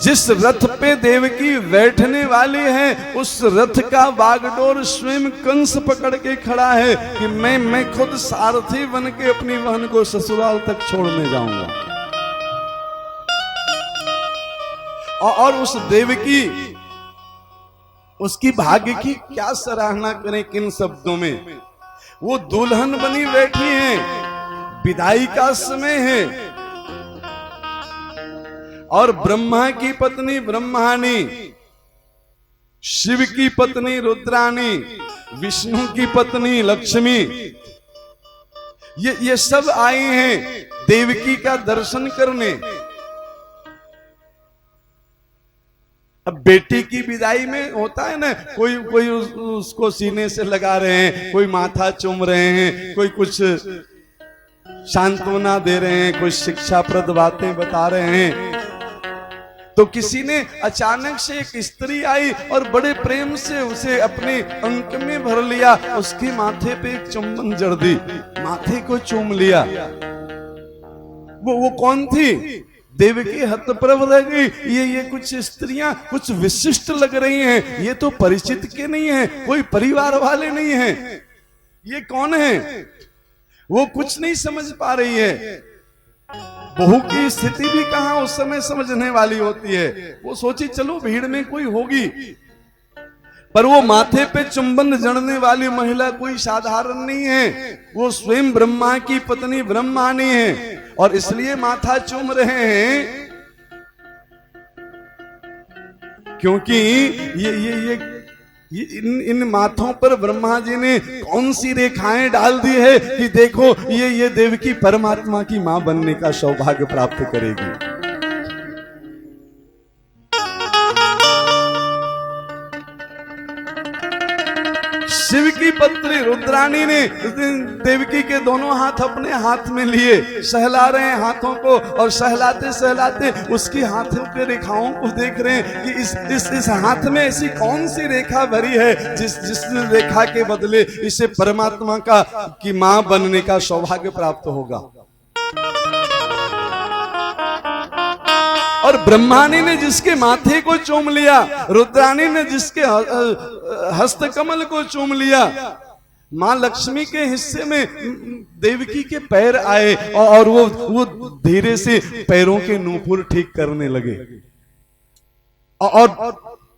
जिस रथ पे देवकी बैठने वाली है उस रथ का बागडोर स्वयं कंस पकड़ के खड़ा है कि मैं खुद सारथी बन के अपनी बहन को ससुराल तक छोड़ने जाऊंगा। और उस देवकी उसकी भाग्य की क्या सराहना करें किन शब्दों में। वो दुल्हन बनी बैठी है, विदाई का समय है, और ब्रह्मा की पत्नी ब्रह्मानी, शिव की पत्नी रुद्रानी, विष्णु की पत्नी लक्ष्मी, ये सब आई हैं देवकी का दर्शन करने। अब बेटी की विदाई में होता है ना, कोई उसको सीने से लगा रहे हैं, कोई माथा चूम रहे हैं, कोई कुछ सांत्वना दे रहे हैं, कोई शिक्षाप्रद बातें बता रहे हैं। तो किसी ने अचानक से एक स्त्री आई और बड़े प्रेम से उसे अपने अंक में भर लिया, उसके माथे पे एक चुंबन जड़ दी, माथे को चूम लिया। वो कौन थी? देवकी हतप्रभ रह गई। ये कुछ स्त्रियां कुछ विशिष्ट लग रही हैं, ये तो परिचित के नहीं है, कोई परिवार वाले नहीं हैं, ये कौन है? वो कुछ नहीं समझ पा रही है। बहू की स्थिति भी कहां उस समय समझने वाली होती है। वो सोची चलो भीड़ में कोई होगी, पर वो माथे पे चुंबन जड़ने वाली महिला कोई साधारण नहीं है, वो स्वयं ब्रह्मा की पत्नी ब्रह्मानी है, और इसलिए माथा चूम रहे हैं क्योंकि इन माथों पर ब्रह्मा जी ने कौन सी रेखाएं डाल दी है कि देखो ये देवकी परमात्मा की मां बनने का सौभाग्य प्राप्त करेगी। शिव की पत्नी रुद्राणी ने देवकी के दोनों हाथ अपने हाथ में लिए, सहला रहे हैं हाथों को, और सहलाते सहलाते उसकी हाथों के रेखाओं को देख रहे हैं कि इस हाथ में ऐसी कौन सी रेखा भरी है जिस रेखा के बदले इसे परमात्मा की मां बनने का सौभाग्य प्राप्त होगा। और ब्रह्मानी ने जिसके माथे को चूम लिया, रुद्राणी ने जिसके हस्त कमल को चूम लिया, मां लक्ष्मी के हिस्से में देवकी के पैर आए और वो धीरे से पैरों के नूपुर ठीक करने लगे और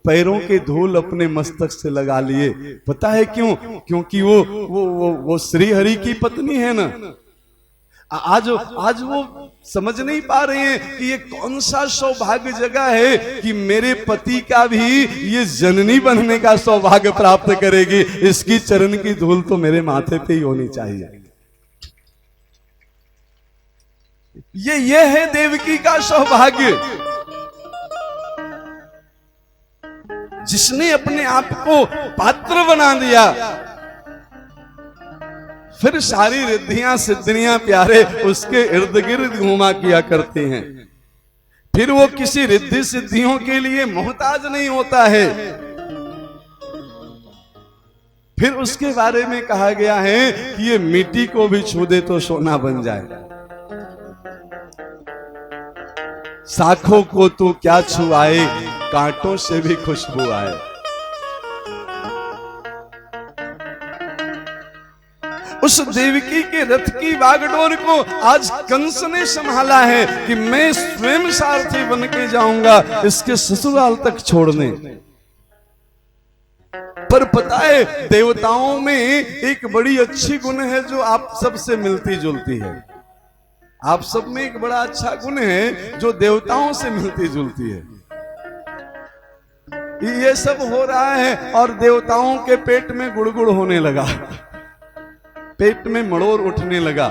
पैरों के धूल अपने मस्तक से लगा लिए। पता है क्यों? क्योंकि वो श्री हरि की पत्नी है ना। आज वो समझ नहीं पा रहे हैं कि ये कौन सा सौभाग्य जगह है कि मेरे पति का भी ये जननी बनने का सौभाग्य प्राप्त करेगी। इसकी चरण की धूल तो मेरे माथे पे ही होनी चाहिए। ये है देवकी का सौभाग्य, जिसने अपने आप को पात्र बना दिया। फिर सारी रिद्धियां सिद्धियां प्यारे उसके इर्द गिर्द घूमा किया करते हैं। फिर वो किसी रिद्धि सिद्धियों के लिए मोहताज नहीं होता है। फिर उसके बारे में कहा गया है कि ये मिट्टी को भी छू दे तो सोना बन जाए। शाखों को तू क्या छुआए, कांटों से भी खुशबू आए। उस देवकी के रथ की बागडोर को आज कंस ने संभाला है कि मैं स्वयं सारथी बन के जाऊंगा इसके ससुराल तक छोड़ने। पर पता है देवताओं में एक बड़ी अच्छी गुण है जो आप सबसे मिलती जुलती है। आप सब में एक बड़ा अच्छा गुण है जो देवताओं से मिलती जुलती है। ये सब हो रहा है और देवताओं के पेट में गुड़गुड़ होने लगा, पेट में मड़ोर उठने लगा।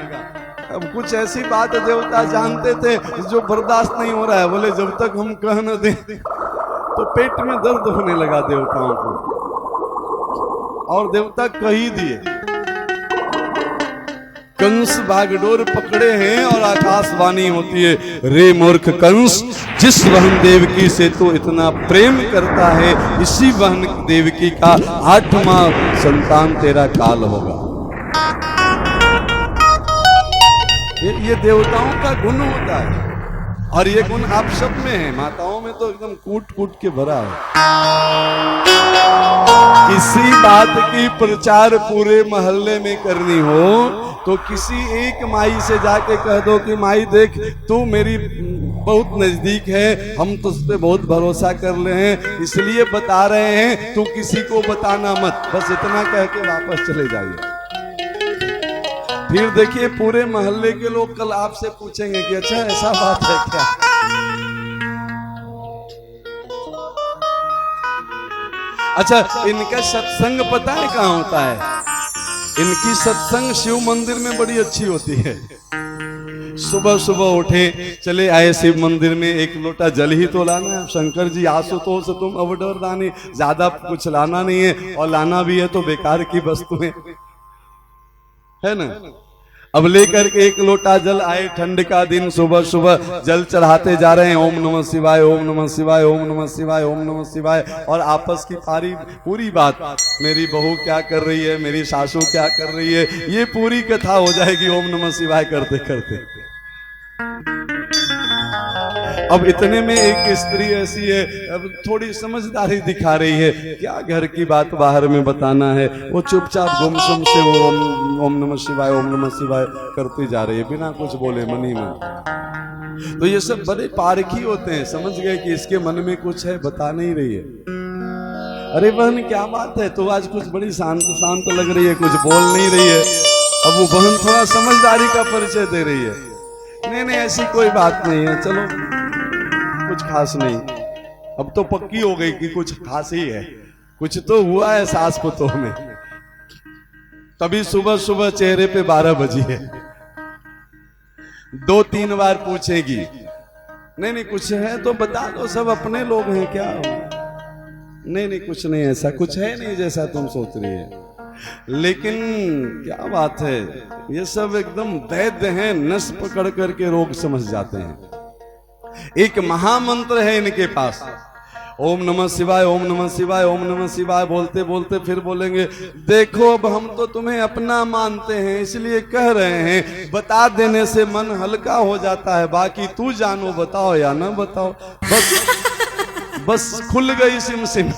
अब कुछ ऐसी बात देवता जानते थे जो बर्दाश्त नहीं हो रहा है। बोले जब तक हम कह न दें, तो पेट में दर्द होने लगा देवताओं को, और देवता कह ही दिए। कंस बागडोर पकड़े हैं और आकाशवाणी होती है, रे मूर्ख कंस, जिस बहन देवकी से तो इतना प्रेम करता है, इसी बहन देवकी का 8वां संतान तेरा काल होगा। ये देवताओं का गुण होता है। और ये गुण आप सब में है, माताओं में तो एकदम कूट कूट के भरा है। किसी बात की प्रचार पूरे मोहल्ले में करनी हो तो किसी एक माई से जाके कह दो कि माई देख तू मेरी बहुत नजदीक है, हम तुझ पे बहुत भरोसा कर ले हैं, इसलिए बता रहे हैं, तू किसी को बताना मत, बस इतना कह के वापस चले जाइए। फिर देखिए पूरे मोहल्ले के लोग कल आपसे पूछेंगे कि अच्छा ऐसा बात है क्या। अच्छा, इनका सत्संग पता है कहाँ होता है? इनकी सत्संग शिव मंदिर में बड़ी अच्छी होती है। सुबह सुबह उठे, चले आए शिव मंदिर में, एक लोटा जल ही तो लाना है। शंकर जी आशुतोष तुम अवडर दानी, ज्यादा कुछ लाना नहीं है, और लाना भी है तो बेकार की वस्तु है ना। अब लेकर के एक लोटा जल आए, ठंड का दिन, सुबह सुबह जल चढ़ाते जा रहे हैं, ओम नमः शिवाय, ओम नमः शिवाय, ओम नमः शिवाय, ओम नमः शिवाय। और आपस की पूरी बात, मेरी बहू क्या कर रही है, मेरी सासू क्या कर रही है, ये पूरी कथा हो जाएगी ओम नमः शिवाय करते करते। अब इतने में एक स्त्री ऐसी है, अब थोड़ी समझदारी दिखा रही है, क्या घर की बात बाहर में बताना है, वो चुपचाप गुमसुम से वो ओम नमः शिवाय, ओम नमः शिवाय करती जा रही है बिना कुछ बोले, मनी मन। तो ये सब बड़े पारखी होते हैं, समझ गए कि इसके मन में कुछ है, बता नहीं रही है। अरे बहन क्या बात है, तो आज कुछ बड़ी शांत शांत लग रही है, कुछ बोल नहीं रही है। अब वो बहन थोड़ा समझदारी का परिचय दे रही है, नहीं ऐसी कोई बात नहीं है, चलो कुछ खास नहीं। अब तो पक्की हो गई कि कुछ खास ही है, कुछ तो हुआ है सास पुतोह में। तभी सुबह सुबह चेहरे पे 12 बजी है, 2-3 बार पूछेगी, नहीं कुछ है तो बता दो, सब अपने लोग हैं क्या। नहीं कुछ नहीं, ऐसा कुछ है नहीं जैसा तुम सोच रही है। लेकिन क्या बात है, ये सब एकदम वैद्य हैं, नस पकड़ करके रोग समझ जाते हैं। एक महामंत्र है इनके पास, ओम नमः शिवाय, ओम नमः शिवाय, ओम नमः शिवाय बोलते बोलते फिर बोलेंगे, देखो अब हम तो तुम्हें अपना मानते हैं इसलिए कह रहे हैं, बता देने से मन हल्का हो जाता है, बाकी तू जानो बताओ या ना बताओ। बस खुल गई सिम सिम,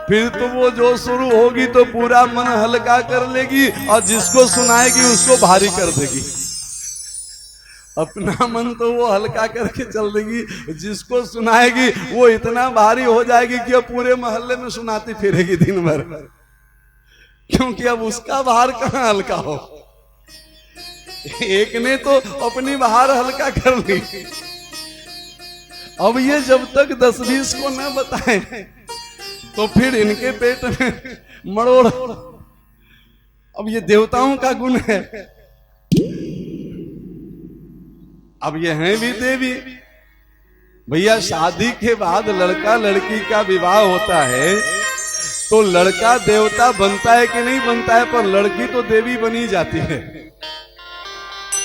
फिर तो वो जो शुरू होगी तो पूरा मन हल्का कर लेगी, और जिसको सुनाएगी उसको भारी कर देगी। अपना मन तो वो हल्का करके चल देगी, जिसको सुनाएगी वो इतना भारी हो जाएगी कि अब पूरे मोहल्ले में सुनाती फिरेगी दिन भर, क्योंकि अब उसका भार कहाँ हल्का हो। एक ने तो अपनी भार हल्का कर ली, अब ये जब तक 10-20 को न बताए तो फिर इनके पेट में मरोड़। अब ये देवताओं का गुण है, अब ये हैं भी देवी। भैया शादी के बाद लड़का लड़की का विवाह होता है तो लड़का देवता बनता है कि नहीं बनता है, पर लड़की तो देवी बनी जाती है।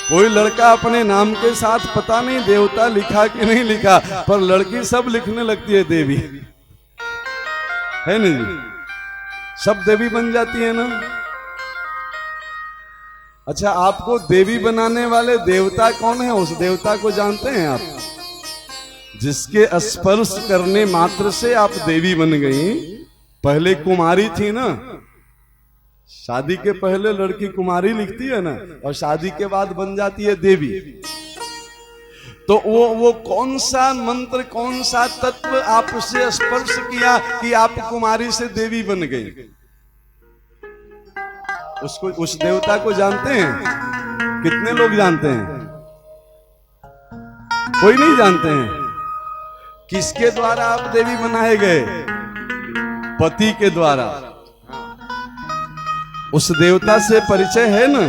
कोई लड़का अपने नाम के साथ पता नहीं देवता लिखा कि नहीं लिखा, पर लड़की सब लिखने लगती है देवी, है ना जी, सब देवी बन जाती है ना। अच्छा, आपको देवी बनाने वाले देवता कौन है, उस देवता को जानते हैं आप? जिसके स्पर्श करने मात्र से आप देवी बन गई। पहले कुमारी थी ना, शादी के पहले लड़की कुमारी लिखती है ना, और शादी के बाद बन जाती है देवी। तो वो कौन सा मंत्र, कौन सा तत्व आपसे स्पर्श किया कि आप कुमारी से देवी बन गई? उसको, उस देवता को जानते हैं? कितने लोग जानते हैं? कोई नहीं जानते हैं। किसके द्वारा आप देवी बनाए गए? पति के द्वारा। उस देवता से परिचय है ना?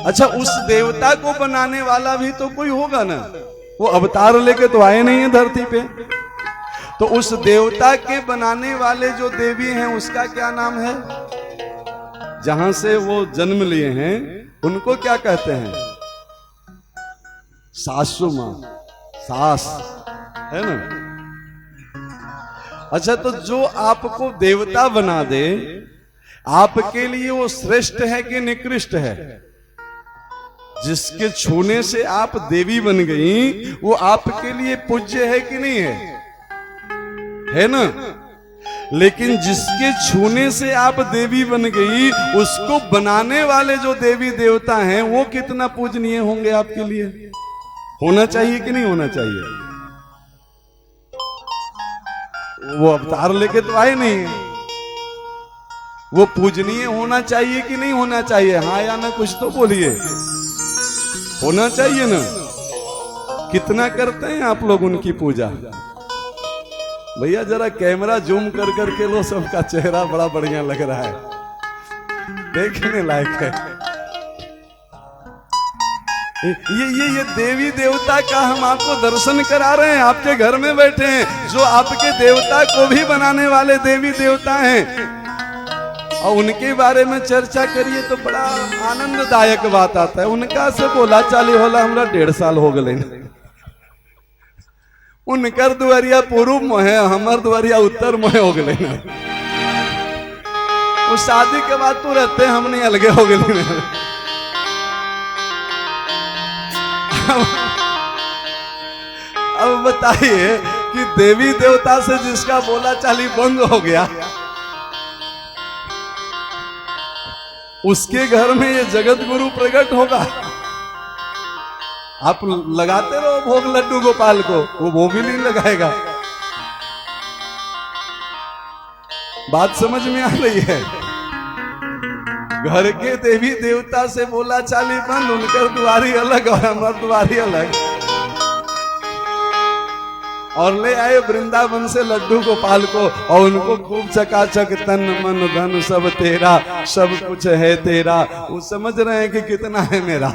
अच्छा, उस देवता को बनाने वाला भी तो कोई होगा ना, वो अवतार लेके तो आए नहीं है धरती पे। तो उस देवता के बनाने वाले जो देवी हैं उसका क्या नाम है? जहां से वो जन्म लिए हैं उनको क्या कहते हैं? सासू मां, सास, है ना। अच्छा, तो जो आपको देवता बना दे, आपके लिए वो श्रेष्ठ है कि निकृष्ट है? जिसके छूने से आप देवी बन गई, वो आपके लिए पूज्य है कि नहीं है? है ना? लेकिन जिसके छूने से आप देवी बन गई, उसको बनाने वाले जो देवी देवता हैं वो कितना पूजनीय होंगे आपके लिए? होना चाहिए कि नहीं होना चाहिए? वो अवतार लेके तो आए नहीं है, वो पूजनीय होना चाहिए कि नहीं होना चाहिए? हाँ या ना कुछ तो बोलिए। होना चाहिए ना? कितना करते हैं आप लोग उनकी पूजा? भैया जरा कैमरा जूम कर करके लो, सबका चेहरा बड़ा बढ़िया लग रहा है, देखने लायक है। ये देवी देवता का हम आपको दर्शन करा रहे हैं, आपके घर में बैठे हैं, जो आपके देवता को भी बनाने वाले देवी देवता हैं, और उनके बारे में चर्चा करिए तो बड़ा आनंददायक बात आता है। उनका से बोला चाली होला हमरा 1.5 साल हो गए, उनकर दुआरिया पूर्व में है, हमर दुआरिया उत्तर में हो गए ना। वो शादी के बाद तो रहते हमने अलगे हो गए। अब बताइए कि देवी देवता से जिसका बोला चाली बंद हो गया, उसके घर में ये जगत गुरु प्रकट होगा। आप लगाते रहो भोग लड्डू गोपाल को, वो भोग ही नहीं लगाएगा। बात समझ में आ रही है? घर के देवी देवता से बोला चाली बंद, उनकर दुआरी अलग और हमार दुआरी अलग। और ले आए वृंदावन से लड्डू गोपाल को, और उनको खूब चकाचक तन मन धन सब तेरा, सब कुछ है तेरा। वो समझ रहे हैं कि कितना है मेरा।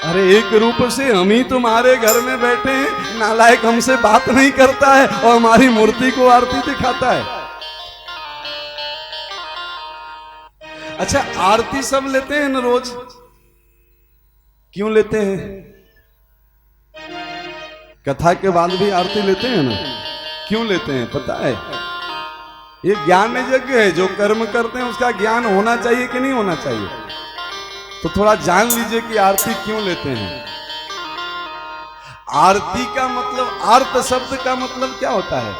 अरे एक रूप से हम ही तुम्हारे घर में बैठे हैं, नालायक हमसे बात नहीं करता है और हमारी मूर्ति को आरती दिखाता है। अच्छा, आरती सब लेते हैं ना रोज? क्यों लेते हैं? कथा के बाद भी आरती लेते हैं ना? क्यों लेते हैं पता है? ये ज्ञान यज्ञ है, जो कर्म करते हैं उसका ज्ञान होना चाहिए कि नहीं होना चाहिए? तो थोड़ा जान लीजिए कि आरती क्यों लेते हैं। आरती का मतलब, आर्त शब्द का मतलब क्या होता है?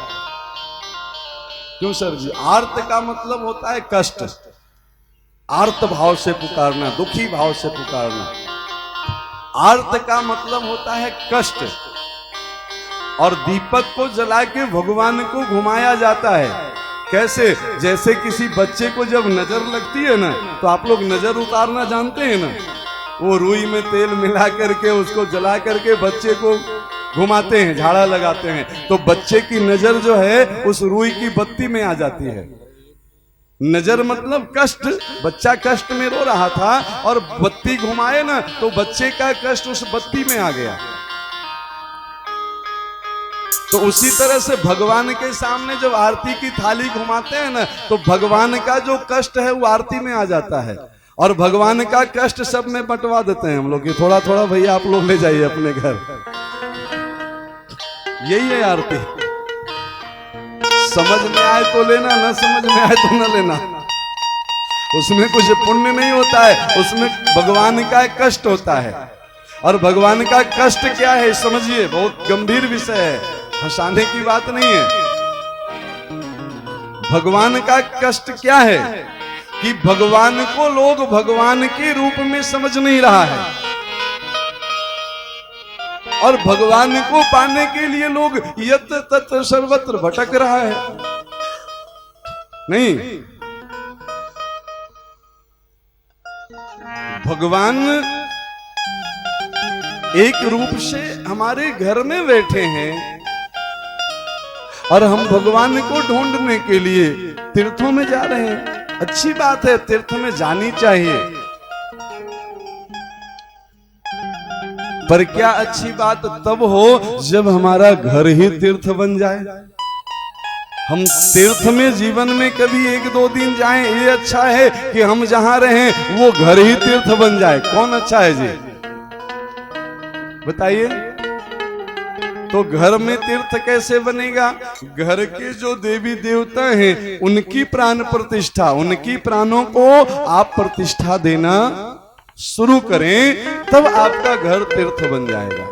क्यों सर जी? आर्त का मतलब होता है कष्ट, आर्त भाव से पुकारना, दुखी भाव से पुकारना। आर्त का मतलब होता है कष्ट। और दीपक को जला के भगवान को घुमाया जाता है। कैसे? जैसे किसी बच्चे को जब नजर लगती है ना, तो आप लोग नजर उतारना जानते हैं ना, वो रुई में तेल मिला करके उसको जला करके बच्चे को घुमाते हैं, झाड़ा लगाते हैं, तो बच्चे की नजर जो है उस रुई की बत्ती में आ जाती है। नजर मतलब कष्ट, बच्चा कष्ट में रो रहा था और बत्ती घुमाए ना, तो बच्चे का कष्ट उस बत्ती में आ गया। तो उसी तरह से भगवान के सामने जब आरती की थाली घुमाते हैं ना, तो भगवान का जो कष्ट है वो आरती में आ जाता है, और भगवान का कष्ट सब में बंटवा देते हैं हम लोग। थोड़ा थोड़ा भैया आप लोग ले जाइए अपने घर। यही है आरती। समझ में आए तो लेना, ना समझ में आए तो ना लेना। उसमें कुछ पुण्य नहीं होता है, उसमें भगवान का कष्ट होता है। और भगवान का कष्ट क्या है समझिए, बहुत गंभीर विषय है, हंसाने की बात नहीं है। भगवान का कष्ट क्या है कि भगवान को लोग भगवान के रूप में समझ नहीं रहा है, और भगवान को पाने के लिए लोग यत्र तत्र सर्वत्र भटक रहा है। नहीं, भगवान एक रूप से हमारे घर में बैठे हैं, और हम भगवान को ढूंढने के लिए तीर्थों में जा रहे हैं। अच्छी बात है, तीर्थ में जानी चाहिए, पर क्या अच्छी बात तब हो जब हमारा घर ही तीर्थ बन जाए। हम तीर्थ में जीवन में कभी 1-2 दिन जाएं, ये अच्छा है कि हम जहां रहें वो घर ही तीर्थ बन जाए? कौन अच्छा है जी बताइए? तो घर में तीर्थ कैसे बनेगा? घर के जो देवी देवता हैं उनकी प्राण प्रतिष्ठा, उनकी प्राणों को आप प्रतिष्ठा देना शुरू करें, तब आपका घर तीर्थ बन जाएगा।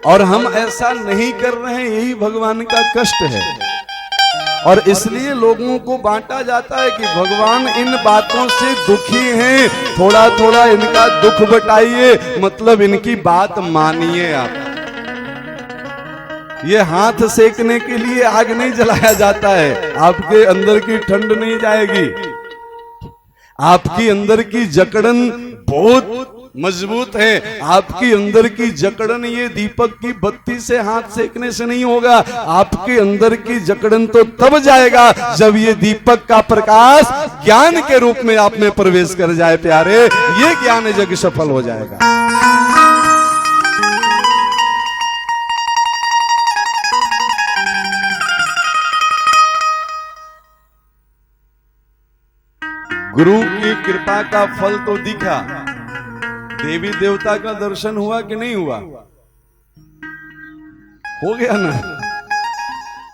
और हम ऐसा नहीं कर रहे हैं, यही भगवान का कष्ट है। और इसलिए लोगों को बांटा जाता है कि भगवान इन बातों से दुखी हैं, थोड़ा थोड़ा इनका दुख बटाइए, मतलब इनकी बात मानिए आप। ये हाथ सेकने के लिए आग नहीं जलाया जाता है, आपके अंदर की ठंड नहीं जाएगी। आपकी अंदर की जकड़न बहुत मजबूत है, आपकी अंदर की जकड़न ये दीपक की बत्ती से हाथ सेकने से नहीं होगा। आपके अंदर की जकड़न तो तब जाएगा जब ये दीपक का प्रकाश ज्ञान के रूप में आप में प्रवेश कर जाए प्यारे, ये ज्ञान यज्ञ सफल हो जाएगा। गुरु की कृपा का फल तो दिखा, देवी देवता का दर्शन हुआ कि नहीं हुआ? हो गया ना।